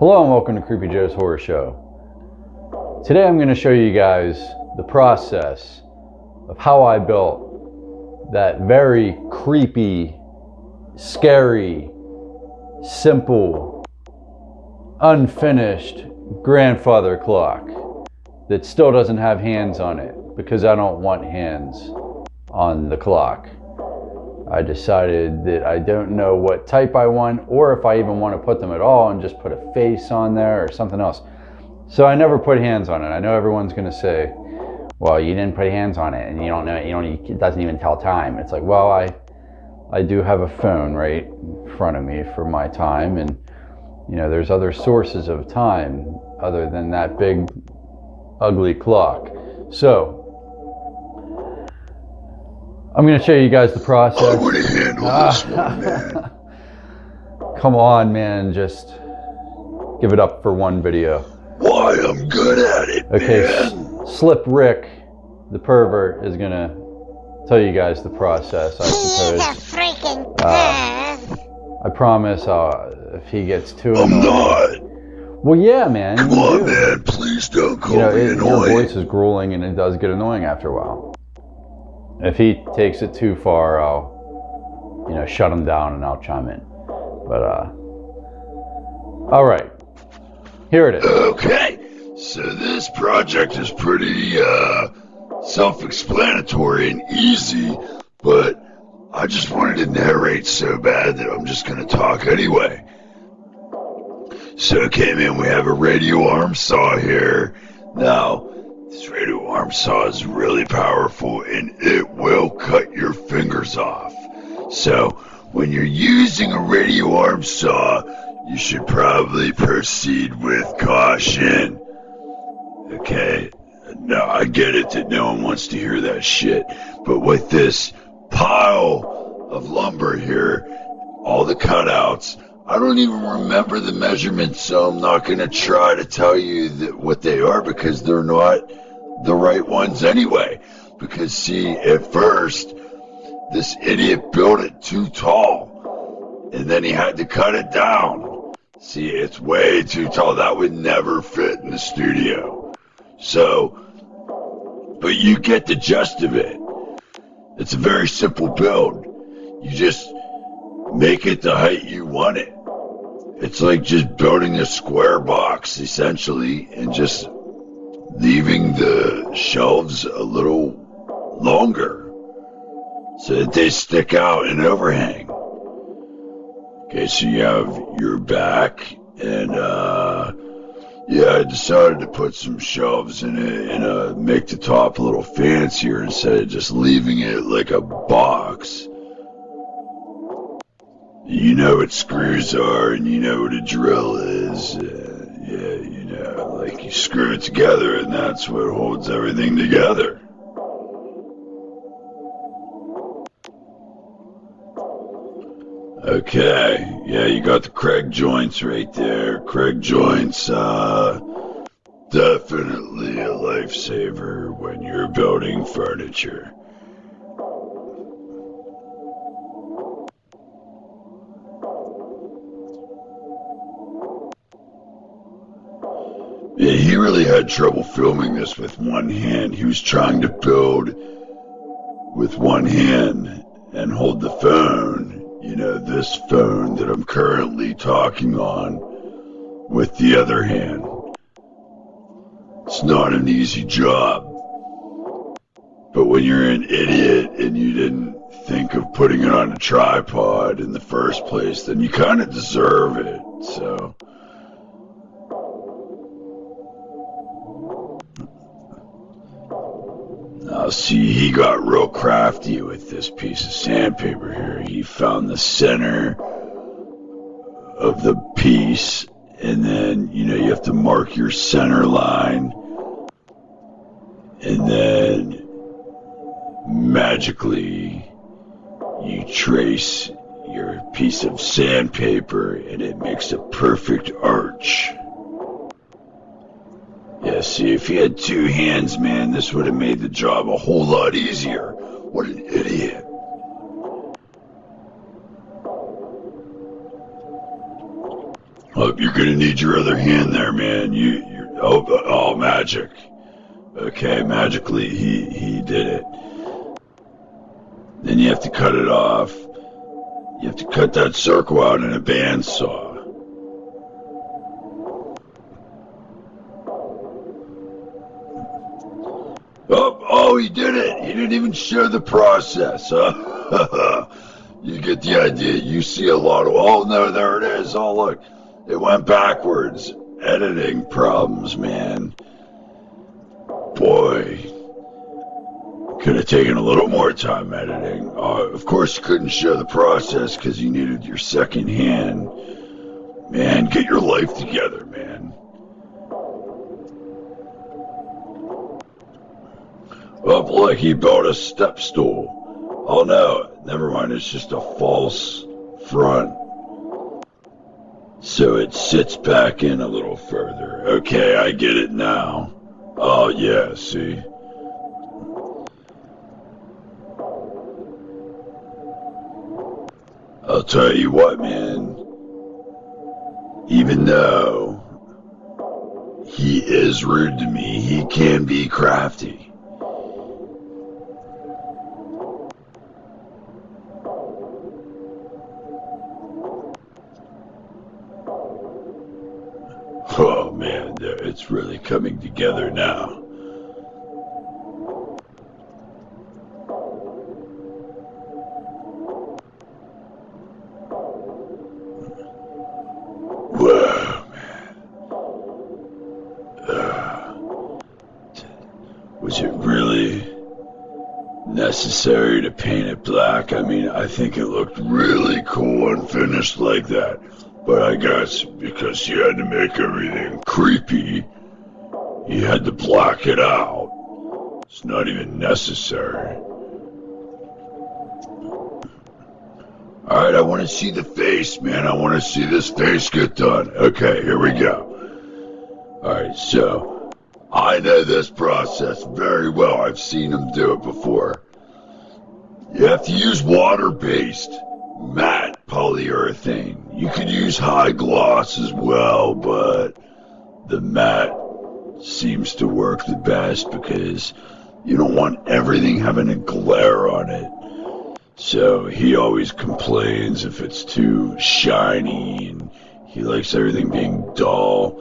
Hello and welcome to Creepy Joe's Horror Show. Today I'm going to show you guys the process of how I built that very creepy, scary, simple, unfinished grandfather clock that still doesn't have hands on it because I don't want hands on the clock. I decided that I don't know what type I want or if I even want to put them at all and just put a face on there or something else. So I never put hands on it. I know everyone's going to say, well, you didn't put hands on it and you don't know, it doesn't even tell time. It's like, well, I do have a phone right in front of me for my time, and there's other sources of time other than that big ugly clock. So I'm going to show you guys the process. I want to handle this one, man. Come on, man. Just give it up for one video. Why, I'm good at it, okay, man. Slip Rick, the pervert, is going to tell you guys the process, I suppose. He's a freaking perv. I promise if he gets too I'm annoyed. not. Well, yeah, man. Come on, man. Please don't call me Your annoying. voice is grueling and it does get annoying after a while. If he takes it too far, I'll, shut him down and I'll chime in. But, all right. Here it is. Okay. So this project is pretty, self-explanatory and easy, but I just wanted to narrate so bad that I'm just going to talk anyway. So, okay, man, we have a radio arm saw here. Now, this radio arm saw is really powerful and it will cut your fingers off. So when you're using a radio arm saw, you should probably proceed with caution. Okay? Now I get it that no one wants to hear that shit, but with this pile of lumber here, all the cutouts, I don't even remember the measurements, so I'm not going to try to tell you what they are because they're not the right ones anyway. Because see, at first, this idiot built it too tall, and then he had to cut it down. See, it's way too tall. That would never fit in the studio. So, but you get the gist of it. It's a very simple build. You just make it the height you want it. It's like just building a square box, essentially, and just leaving the shelves a little longer so that they stick out and overhang. Okay, so you have your back, and I decided to put some shelves in it and make the top a little fancier instead of just leaving it like a box. You know what screws are, and you know what a drill is. Like you screw it together, and that's what holds everything together. Okay, yeah, you got the Craig joints right there. Craig joints, definitely a lifesaver when you're building furniture. Yeah, he really had trouble filming this with one hand. He was trying to build with one hand and hold the phone, this phone that I'm currently talking on, with the other hand. It's not an easy job. But when you're an idiot and you didn't think of putting it on a tripod in the first place, then you kind of deserve it, so. Now see, he got real crafty with this piece of sandpaper here. He found the center of the piece, and then, you have to mark your center line, and then magically you trace your piece of sandpaper, and it makes a perfect arch. Yeah, see, if he had two hands, man, this would have made the job a whole lot easier. What an idiot. Oh, you're gonna need your other hand there, man. Oh, magic. Okay, magically he did it. Then you have to cut it off. You have to cut that circle out in a bandsaw. Oh, he did it! He didn't even show the process. You get the idea. You see a lot of... Oh, no, there it is. Oh, look. It went backwards. Editing problems, man. Boy. Could have taken a little more time editing. Of course, you couldn't show the process because you needed your second hand. Man, get your life together, man. Oh, look, he built a step stool. Oh, no, never mind. It's just a false front. So it sits back in a little further. Okay, I get it now. Oh, yeah, see? I'll tell you what, man. Even though he is rude to me, he can be crafty. Oh, man, it's really coming together now. Whoa, man. Was it really necessary to paint it black? I mean, I think it looked really cool and finished like that. But I guess because you had to make everything creepy, you had to black it out. It's not even necessary. Alright, I want to see the face, man. I want to see this face get done. Okay, here we go. Alright, so I know this process very well. I've seen him do it before. You have to use water-based matte polyurethane. You could use high gloss as well, but the matte seems to work the best because you don't want everything having a glare on it. So he always complains if it's too shiny, and he likes everything being dull.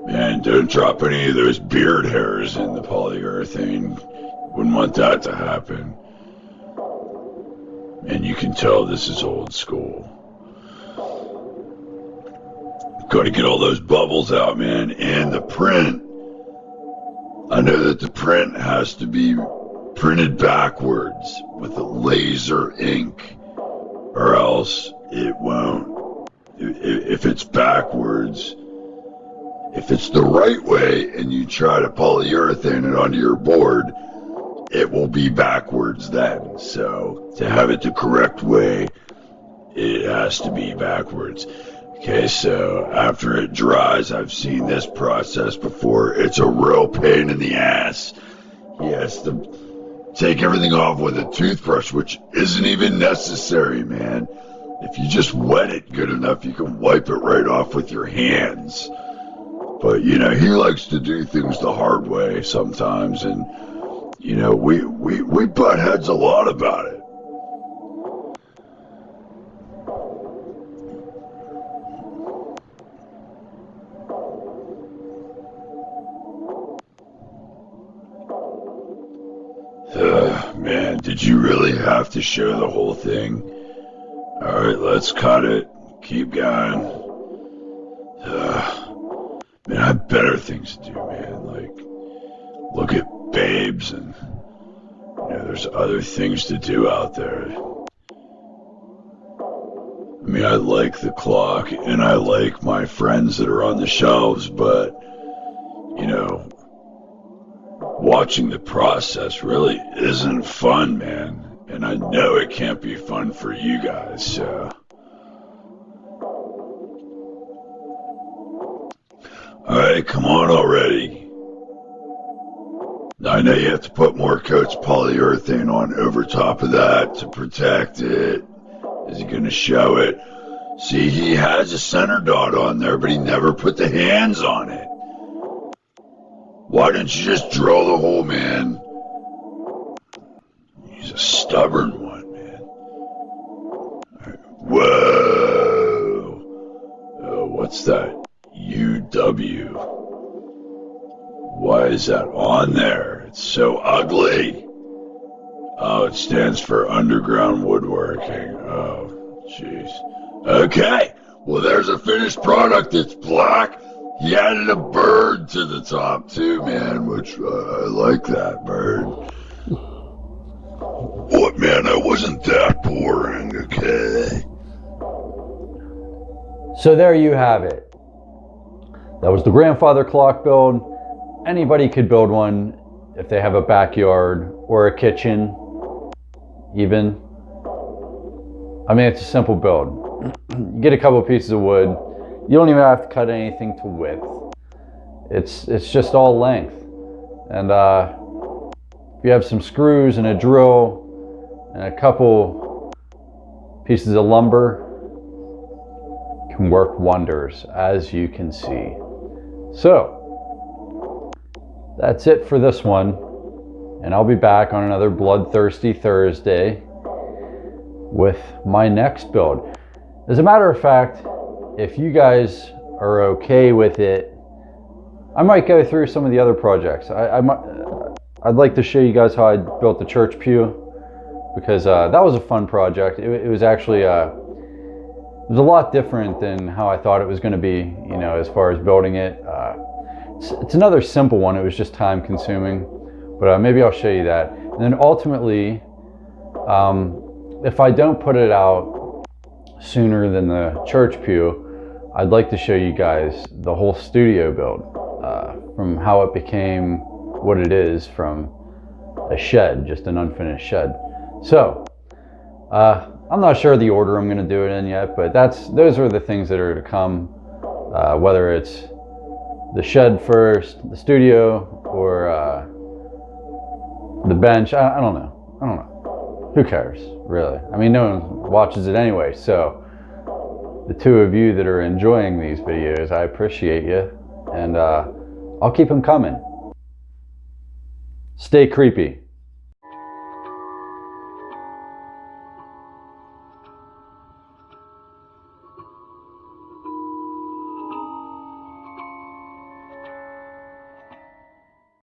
Man, don't drop any of those beard hairs in the polyurethane. Wouldn't want that to happen. And you can tell this is old school. Gotta get all those bubbles out, man. And the print. I know that the print has to be printed backwards with a laser ink, or else it won't. If it's backwards, if it's the right way and you try to polyurethane it onto your board, it will be backwards then. So to have it the correct way, it has to be backwards. Okay, so after it dries, I've seen this process before. It's a real pain in the ass. He has to take everything off with a toothbrush, which isn't even necessary, man. If you just wet it good enough, you can wipe it right off with your hands. But, you know, he likes to do things the hard way sometimes, and, you know, we butt heads a lot about it. Man, did you really have to show the whole thing? Alright, let's cut it. Keep going. Man, I have better things to do, man. Like, look at babes and, you know, there's other things to do out there. I mean, I like the clock and I like my friends that are on the shelves, but, you know, watching the process really isn't fun, man. And I know it can't be fun for you guys, so. Alright, come on already. I know you have to put more coats of polyurethane on over top of that to protect it. Is he gonna show it? See, he has a center dot on there, but he never put the hands on it. Why didn't you just drill the hole, man? He's a stubborn one, man. Whoa. What's that? UW. Why is that on there? It's so ugly. Oh, it stands for underground woodworking. Oh, jeez. Okay, well, there's a finished product. It's black. He added a bird to the top, too, man, which I like that bird. What, man? I wasn't that boring, okay? So there you have it. That was the grandfather clock build. Anybody could build one if they have a backyard or a kitchen, even. I mean, it's a simple build. You get a couple pieces of wood. You don't even have to cut anything to width. It's just all length. And if you have some screws and a drill and a couple pieces of lumber, it can work wonders, as you can see. So that's it for this one. And I'll be back on another Bloodthirsty Thursday with my next build. As a matter of fact, if you guys are okay with it, I might go through some of the other projects. I'd like to show you guys how I built the church pew, because that was a fun project. It was actually it was a lot different than how I thought it was going to be, you know, as far as building it. It's another simple one. It was just time consuming, but maybe I'll show you that. And then ultimately, if I don't put it out sooner than the church pew, I'd like to show you guys the whole studio build, from how it became what it is from a shed, just an unfinished shed. So I'm not sure the order I'm going to do it in yet, but those are the things that are to come, whether it's the shed first, the studio, or the bench. I don't know. Who cares, really? I mean, no one watches it anyway, so the two of you that are enjoying these videos, I appreciate you, and I'll keep them coming. Stay creepy.